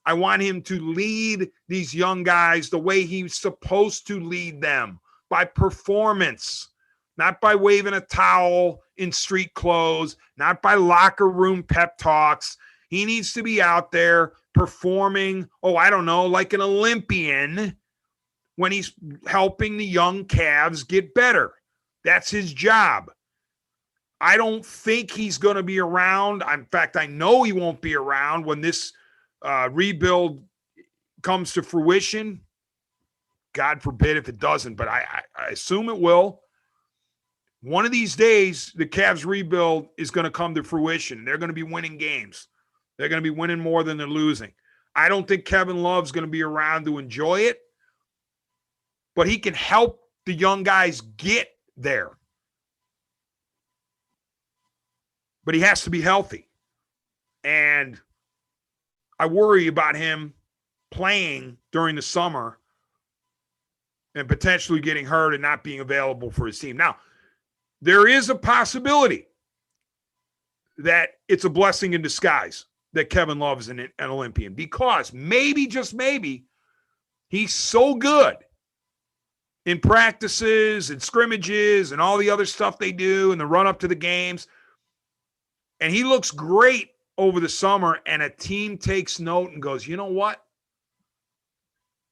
I want him to lead these young guys the way he's supposed to lead them, by performance, not by waving a towel in street clothes, not by locker room pep talks. He needs to be out there performing, like an Olympian when he's helping the young Cavs get better. That's his job. I don't think he's going to be around. In fact, I know he won't be around when this rebuild comes to fruition. God forbid if it doesn't, but I assume it will. One of these days, the Cavs rebuild is going to come to fruition. They're going to be winning games. They're going to be winning more than they're losing. I don't think Kevin Love's going to be around to enjoy it, but he can help the young guys get there. But he has to be healthy. And I worry about him playing during the summer and potentially getting hurt and not being available for his team. Now, there is a possibility that it's a blessing in disguise that Kevin Love is an Olympian, because maybe, just maybe, he's so good in practices and scrimmages and all the other stuff they do in the run-up to the games, and he looks great over the summer, and a team takes note and goes, you know what?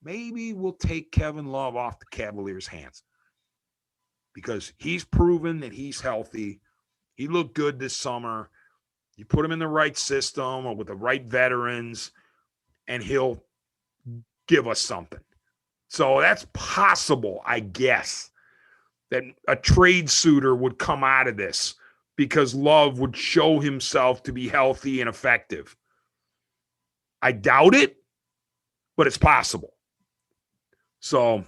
Maybe we'll take Kevin Love off the Cavaliers' hands because he's proven that he's healthy. He looked good this summer. You put him in the right system or with the right veterans, and he'll give us something. So that's possible, I guess, that a trade suitor would come out of this because Love would show himself to be healthy and effective. I doubt it, but it's possible. So,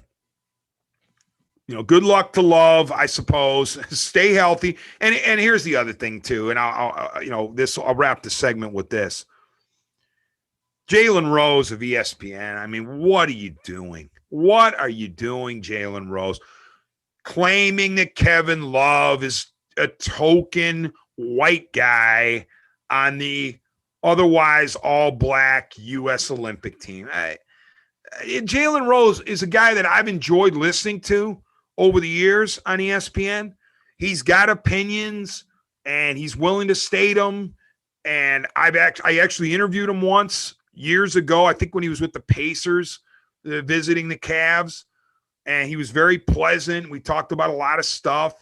good luck to Love, I suppose. Stay healthy. And here's the other thing too. And I'll wrap the segment with this. Jalen Rose of ESPN. I mean, what are you doing? What are you doing, Jalen Rose? Claiming that Kevin Love is a token white guy on the otherwise all black U.S. Olympic team. Jalen Rose is a guy that I've enjoyed listening to over the years on ESPN. He's got opinions and he's willing to state them. And I actually interviewed him once years ago, I think when he was with the Pacers, visiting the Cavs, and he was very pleasant. We talked about a lot of stuff.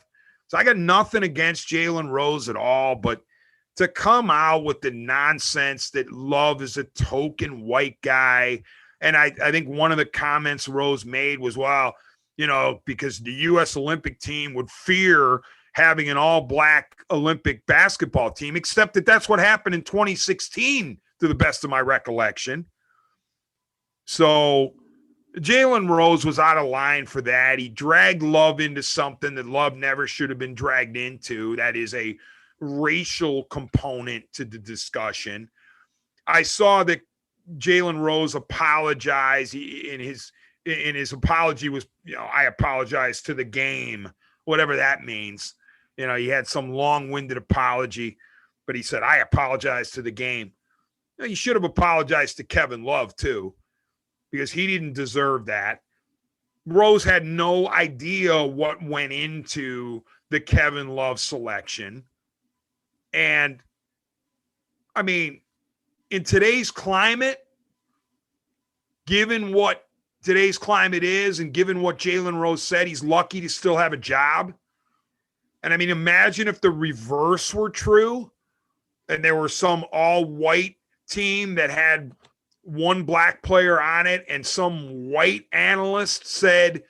So I got nothing against Jalen Rose at all, but to come out with the nonsense that Love is a token white guy. And I think one of the comments Rose made was, well, because the U.S. Olympic team would fear having an all-black Olympic basketball team, except that that's what happened in 2016, to the best of my recollection. So Jalen Rose was out of line for that. He dragged Love into something that Love never should have been dragged into. That is a racial component to the discussion. I saw that Jalen Rose apologized. In his apology was, I apologize to the game, whatever that means. He had some long-winded apology, but he said, I apologize to the game. You should have apologized to Kevin Love too, because he didn't deserve that. Rose had no idea what went into the Kevin Love selection. And I mean, in today's climate, given what today's climate is and given what Jalen Rose said, he's lucky to still have a job. And I mean, imagine if the reverse were true and there were some all-white team that had one black player on it and some white analyst said,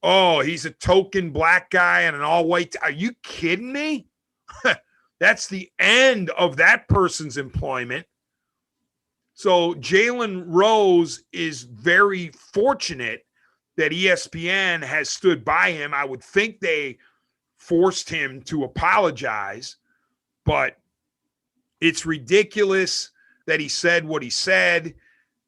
oh, he's a token black guy and an all-white. Are you kidding me? That's the end of that person's employment. So Jalen Rose is very fortunate that ESPN has stood by him. I would think they forced him to apologize, but it's ridiculous that he said what he said,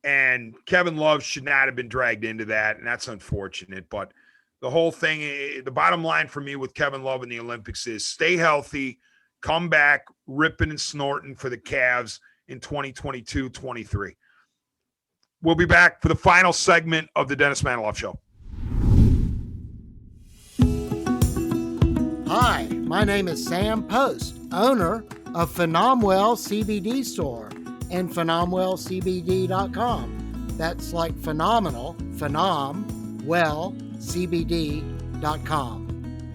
and Kevin Love should not have been dragged into that, and that's unfortunate. But the whole thing, the bottom line for me with Kevin Love in the Olympics is stay healthy, come back ripping and snorting for the Cavs in 2022-23. We'll be back for the final segment of the Dennis Manoloff Show.
Hi, my name is Sam Post, owner of Phenomenal CBD Store and PhenomenalCBD.com. That's like phenomenal, CBD.com.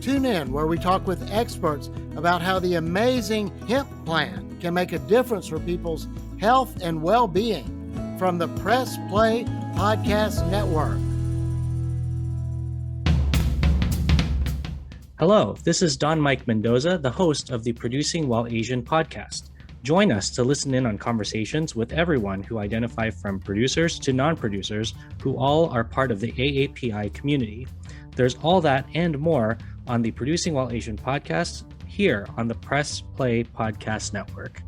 Tune in where we talk with experts about how the amazing hemp plant can make a difference for people's health and well-being from the Press Play Podcast Network.
Hello, this is Don Mike Mendoza, the host of the Producing While Asian podcast. Join us to listen in on conversations with everyone who identify from producers to non-producers who all are part of the AAPI community. There's all that and more on the Producing While Asian podcast here on the Press Play Podcast Network.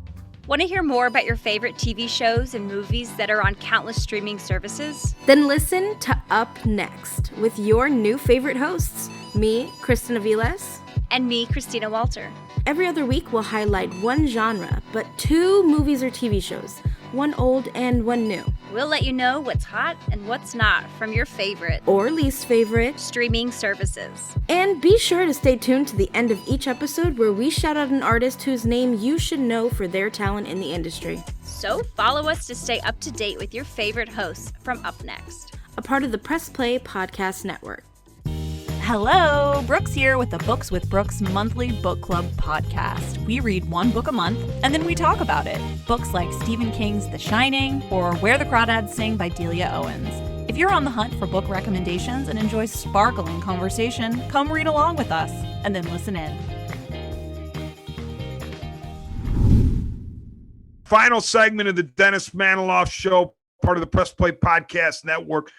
Want to hear more about your favorite TV shows and movies that are on countless streaming services?
Then listen to Up Next with your new favorite hosts, me, Kristen Aviles,
and me, Christina Walter.
Every other week, we'll highlight one genre, but 2 movies or TV shows, one old and one new.
We'll let you know what's hot and what's not from your favorite
or least favorite
streaming services.
And be sure to stay tuned to the end of each episode where we shout out an artist whose name you should know for their talent in the industry.
So follow us to stay up to date with your favorite hosts from Up Next,
a part of the Press Play Podcast Network.
Hello, Brooks here with the Books with Brooks monthly book club podcast. We read one book a month and then we talk about it. Books like Stephen King's The Shining or Where the Crawdads Sing by Delia Owens. If you're on the hunt for book recommendations and enjoy sparkling conversation, come read along with us and then listen in.
Final segment of the Dennis Manoloff Show, part of the Press Play Podcast Network.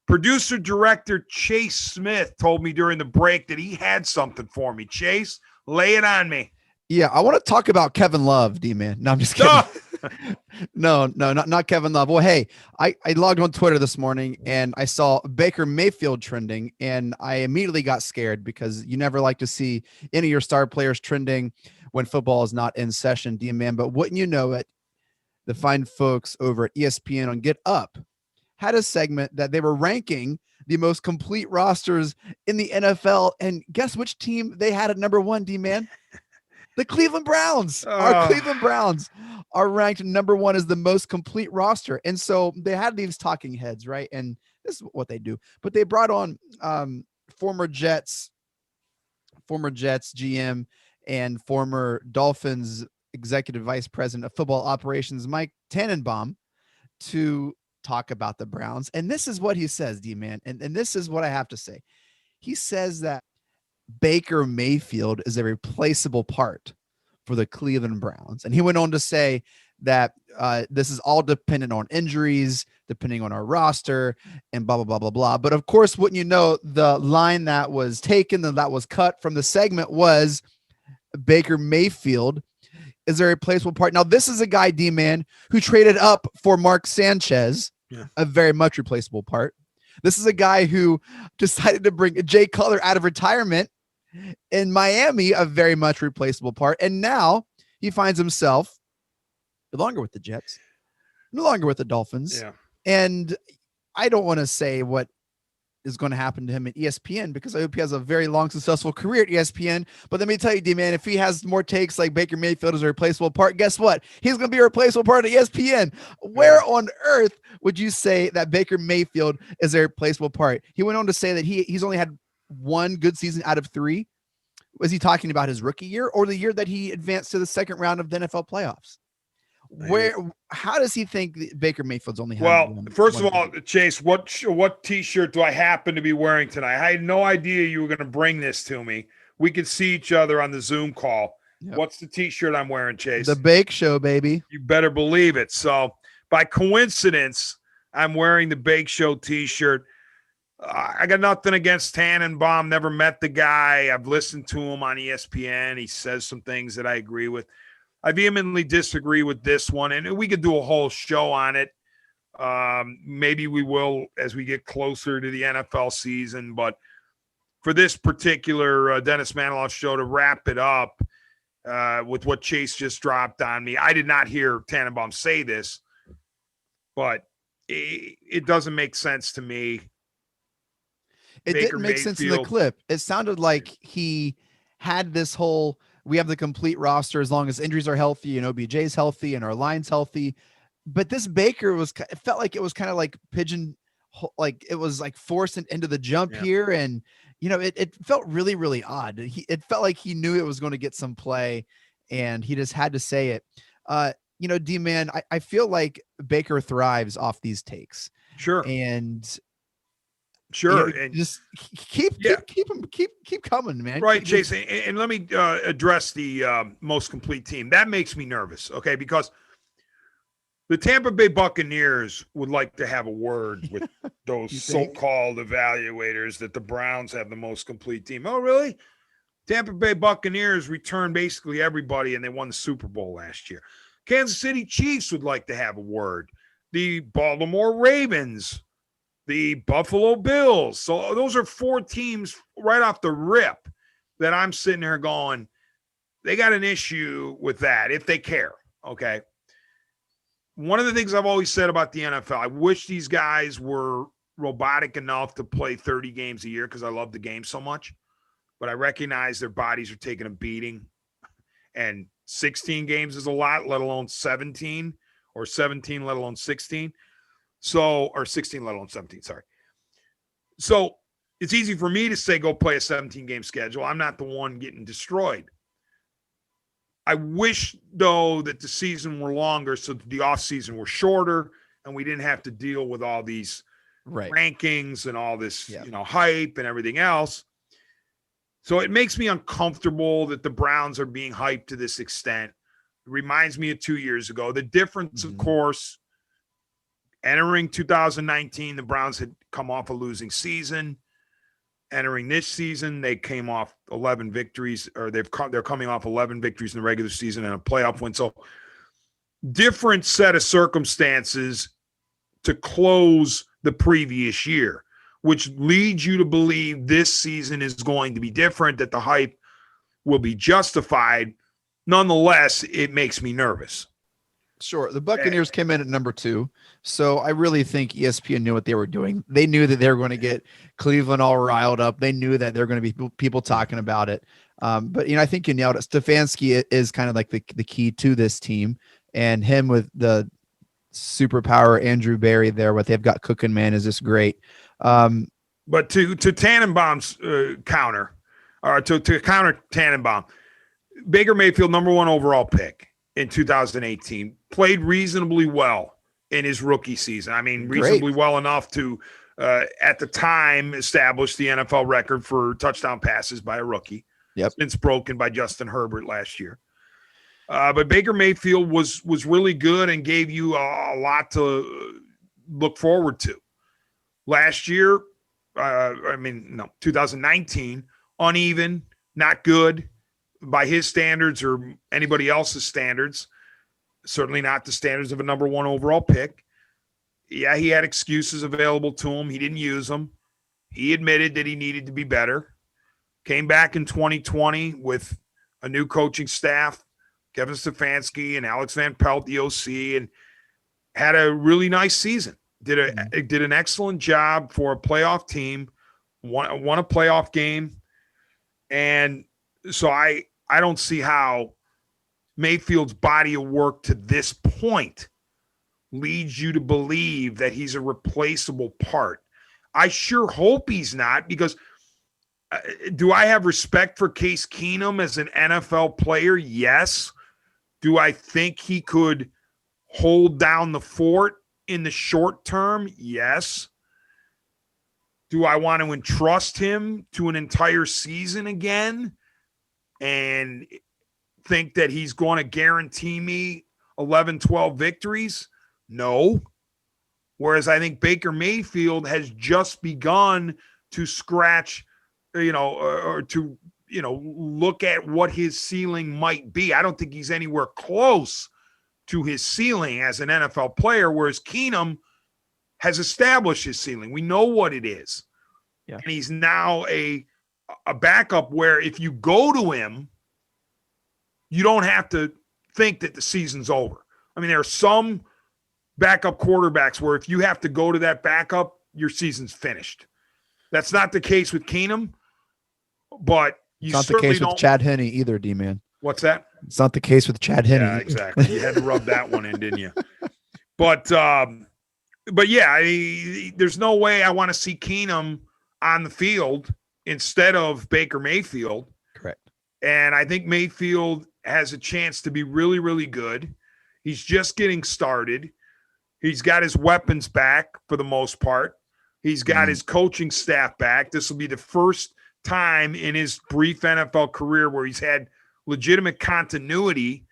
Producer director Chase Smith told me during the break that he had something for me. Chase, lay it on me.
Yeah, I want to talk about Kevin Love, D-man. No, I'm just kidding. No, not Kevin Love. Well, hey, I logged on Twitter this morning and I saw Baker Mayfield trending, and I immediately got scared because you never like to see any of your star players trending when football is not in session, D-man. But wouldn't you know it, the fine folks over at ESPN on Get Up had a segment that they were ranking the most complete rosters in the NFL. And guess which team they had at number 1, D-Man? The Cleveland Browns. Our Cleveland Browns are ranked number 1 as the most complete roster. And so they had these talking heads, right? And this is what they do. But they brought on former Jets GM and former Dolphins executive vice president of football operations, Mike Tannenbaum, to talk about the Browns. And this is what he says, D-Man. And this is what I have to say. He says that Baker Mayfield is a replaceable part for the Cleveland Browns. And he went on to say that this is all dependent on injuries, depending on our roster, and blah, blah, blah, blah, blah. But of course, wouldn't you know, the line that was taken and that was cut from the segment was Baker Mayfield is a replaceable part. Now, this is a guy, D-Man, who traded up for Mark Sanchez, a very much replaceable part. This is a guy who decided to bring Jay Cutler out of retirement in Miami, a very much replaceable part. And now he finds himself no longer with the Jets, no longer with the Dolphins.
Yeah.
And I don't want to say what is going to happen to him at ESPN, because I hope he has a very long, successful career at ESPN. But let me tell you, D-Man, if he has more takes like Baker Mayfield is a replaceable part, guess what? He's going to be a replaceable part of ESPN. Where on earth would you say that Baker Mayfield is a replaceable part? He went on to say that he's only had 1 good season out of 3. Was he talking about his rookie year or the year that he advanced to the second round of the NFL playoffs? How does he think that Baker Mayfield's only had
first of all, Chase, what t-shirt do I happen to be wearing tonight? I had no idea you were going to bring this to me. We could see each other on the Zoom call. Yep. What's the t-shirt I'm wearing, Chase?
The Bake Show, baby.
You better believe it. So by coincidence, I'm wearing the Bake Show t-shirt. I got nothing against Tannenbaum. Never met the guy. I've listened to him on ESPN. He says some things that I agree with. I vehemently disagree with this one, and we could do a whole show on it. Maybe we will as we get closer to the NFL season. But for this particular Dennis Manoloff show, to wrap it up with what Chase just dropped on me, I did not hear Tannenbaum say this, but it doesn't make sense to me.
It didn't make sense in the clip. It sounded like he had this whole, we have the complete roster as long as injuries are healthy and OBJ's healthy and our line's healthy. But this Baker it felt like it was kind of like like it was like forced into the jump here. And, it felt really, really odd. It felt like he knew it was going to get some play and he just had to say it. D-Man, I feel like Baker thrives off these takes.
Sure.
And
and
just keep coming, man.
Right, Chase. And let me address the most complete team. That makes me nervous, okay? Because the Tampa Bay Buccaneers would like to have a word with those so-called evaluators that the Browns have the most complete team. Oh, really? Tampa Bay Buccaneers returned basically everybody, and they won the Super Bowl last year. Kansas City Chiefs would like to have a word. The Baltimore Ravens, the Buffalo Bills. So those are 4 teams right off the rip that I'm sitting here going, they got an issue with that if they care, okay? One of the things I've always said about the NFL, I wish these guys were robotic enough to play 30 games a year because I love the game so much, but I recognize their bodies are taking a beating, and 16 games is a lot, let alone 17, or 17, let alone 16. Or 16, let alone 17, sorry. So it's easy for me to say, go play a 17-game schedule. I'm not the one getting destroyed. I wish, though, that the season were longer so that the offseason were shorter and we didn't have to deal with all these rankings and all this, hype and everything else. So it makes me uncomfortable that the Browns are being hyped to this extent. It reminds me of 2 years ago. The difference, of course, entering 2019, the Browns had come off a losing season. Entering this season, they came off 11 victories, or they're coming off 11 victories in the regular season and a playoff win. So different set of circumstances to close the previous year, which leads you to believe this season is going to be different, that the hype will be justified. Nonetheless, it makes me nervous.
Sure. The Buccaneers came in at number 2. So I really think ESPN knew what they were doing. They knew that they were going to get Cleveland all riled up. They knew that there were going to be people talking about it. But, I think you nailed it. Stefanski is kind of like the key to this team, and him with the superpower Andrew Berry there, what they've got cooking, man, is just great.
But to Tannenbaum's counter, or to counter Tannenbaum, Baker Mayfield, number 1 overall pick in 2018, played reasonably well in his rookie season. I mean, reasonably well enough to, at the time, establish the NFL record for touchdown passes by a rookie.
Yep.
Since broken by Justin Herbert last year. But Baker Mayfield was really good and gave you a lot to look forward to. Last year, 2019, uneven, not good by his standards or anybody else's standards. Certainly not the standards of a number 1 overall pick. Yeah, he had excuses available to him. He didn't use them. He admitted that he needed to be better. Came back in 2020 with a new coaching staff, Kevin Stefanski and Alex Van Pelt, the OC, and had a really nice season. Did an excellent job for a playoff team, won a playoff game. And so I don't see how Mayfield's body of work to this point leads you to believe that he's a replaceable part. I sure hope he's not, because do I have respect for Case Keenum as an NFL player? Yes. Do I think he could hold down the fort in the short term? Yes. Do I want to entrust him to an entire season again and think that he's going to guarantee me 11, 12 victories? No. Whereas I think Baker Mayfield has just begun to scratch, or to, look at what his ceiling might be. I don't think he's anywhere close to his ceiling as an NFL player, whereas Keenum has established his ceiling. We know what it is. Yeah. And he's now a backup where if you go to him, you don't have to think that the season's over. I mean, there are some backup quarterbacks where if you have to go to that backup, your season's finished. That's not the case with Keenum, but
it's not the case with Chad Henne either, D-Man.
What's that?
It's not the case with Chad Henne.
Yeah, exactly. You had to rub that one in, didn't you? But yeah, there's no way I want to see Keenum on the field instead of Baker Mayfield.
Correct.
And I think Mayfield has a chance to be really, really good. He's just getting started. He's got his weapons back for the most part. He's got his coaching staff back. This will be the first time in his brief NFL career where he's had legitimate continuity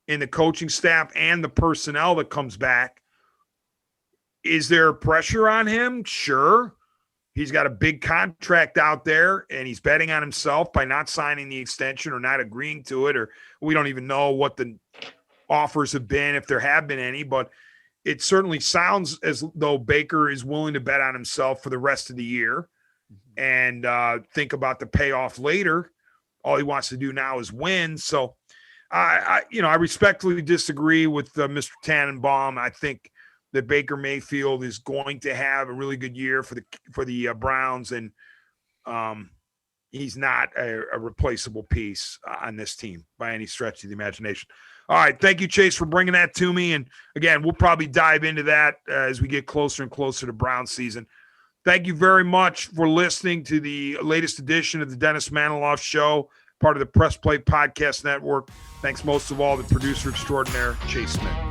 in the coaching staff and the personnel that comes back. Is there pressure on him? Sure. He's got a big contract out there, and he's betting on himself by not signing the extension or not agreeing to it, or we don't even know what the offers have been, if there have been any, but it certainly sounds as though Baker is willing to bet on himself for the rest of the year and think about the payoff later. All he wants to do now is win. So I respectfully disagree with Mr. Tannenbaum. I think that Baker Mayfield is going to have a really good year for the Browns, and he's not a replaceable piece on this team by any stretch of the imagination. All right, thank you, Chase, for bringing that to me. And again, we'll probably dive into that as we get closer and closer to Browns season. Thank you very much for listening to the latest edition of the Dennis Manoloff Show, part of the Press Play Podcast Network. Thanks most of all to producer extraordinaire, Chase Smith.